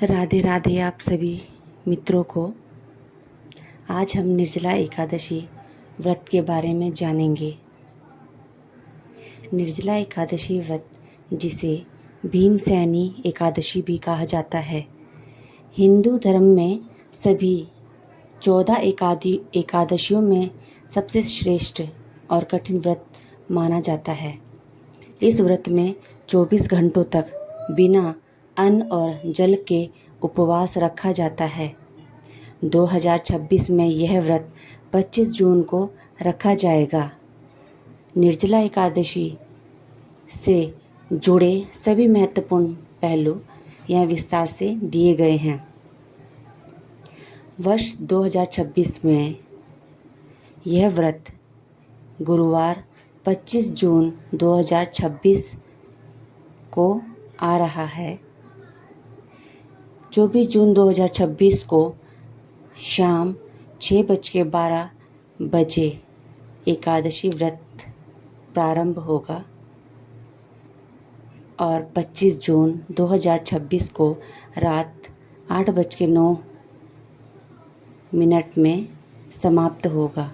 राधे राधे आप सभी मित्रों को। आज हम निर्जला एकादशी व्रत के बारे में जानेंगे। निर्जला एकादशी व्रत, जिसे भीमसेनी एकादशी भी कहा जाता है, हिंदू धर्म में सभी 14 एकादशियों में सबसे श्रेष्ठ और कठिन व्रत माना जाता है। इस व्रत में 24 घंटों तक बिना अन्न और जल के उपवास रखा जाता है। 2026 में यह व्रत 25 जून को रखा जाएगा। निर्जला एकादशी से जुड़े सभी महत्वपूर्ण पहलू यहाँ विस्तार से दिए गए हैं। वर्ष 2026 में यह व्रत गुरुवार 25 जून 2026 को आ रहा है। 24 जून 2026 को शाम 6:12 बजे एकादशी व्रत प्रारंभ होगा और 25 जून 2026 को रात 8:09 में समाप्त होगा।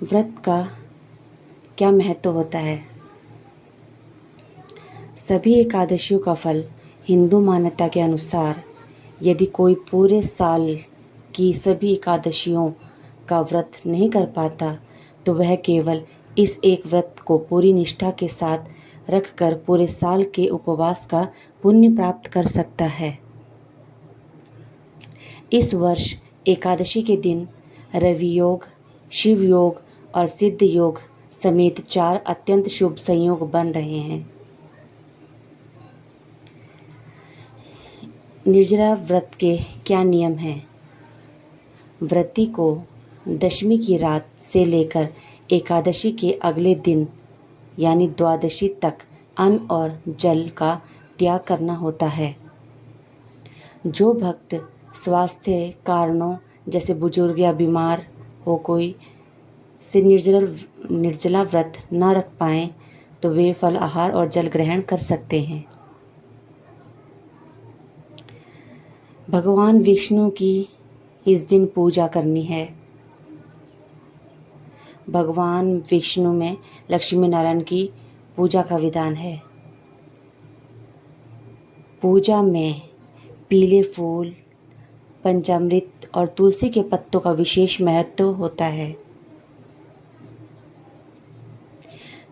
व्रत का क्या महत्व होता है? सभी एकादशियों का फल हिंदू मान्यता के अनुसार, यदि कोई पूरे साल की सभी एकादशियों का व्रत नहीं कर पाता, तो वह केवल इस एक व्रत को पूरी निष्ठा के साथ रखकर पूरे साल के उपवास का पुण्य प्राप्त कर सकता है। इस वर्ष एकादशी के दिन रवि योग, शिव योग और सिद्ध योग समेत 4 अत्यंत शुभ संयोग बन रहे हैं। निर्जला व्रत के क्या नियम हैं? व्रती को दशमी की रात से लेकर एकादशी के अगले दिन यानी द्वादशी तक अन्न और जल का त्याग करना होता है। जो भक्त स्वास्थ्य कारणों जैसे बुजुर्ग या बीमार हो कोई से निर्जला व्रत न रख पाएँ, तो वे फल आहार और जल ग्रहण कर सकते हैं। भगवान विष्णु की इस दिन पूजा करनी है। भगवान विष्णु में लक्ष्मी नारायण की पूजा का विधान है। पूजा में पीले फूल, पंचामृत और तुलसी के पत्तों का विशेष महत्व होता है।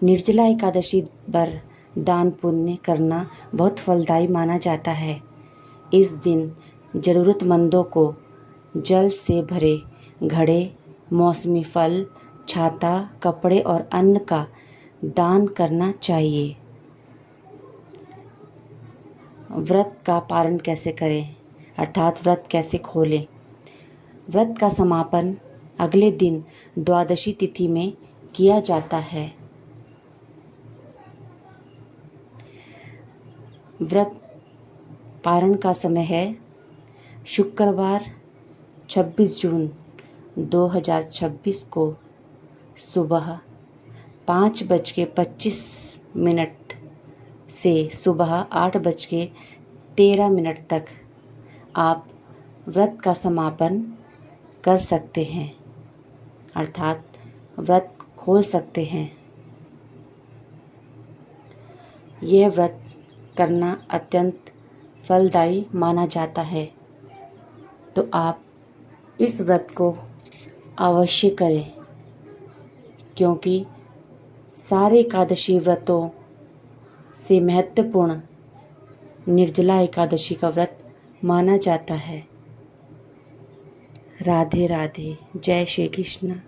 निर्जला एकादशी पर दान पुण्य करना बहुत फलदायी माना जाता है। इस दिन ज़रूरतमंदों को जल से भरे घड़े, मौसमी फल, छाता, कपड़े और अन्न का दान करना चाहिए। व्रत का पालन कैसे करें, अर्थात व्रत कैसे खोलें? व्रत का समापन अगले दिन द्वादशी तिथि में किया जाता है। व्रत पारण का समय है शुक्रवार 26 जून 2026 को सुबह 5:25 से सुबह 8:13 तक आप व्रत का समापन कर सकते हैं, अर्थात व्रत खोल सकते हैं। यह व्रत करना अत्यंत फलदायी माना जाता है, तो आप इस व्रत को अवश्य करें, क्योंकि सारे एकादशी व्रतों से महत्वपूर्ण निर्जला एकादशी का व्रत माना जाता है। राधे राधे। जय श्री कृष्ण।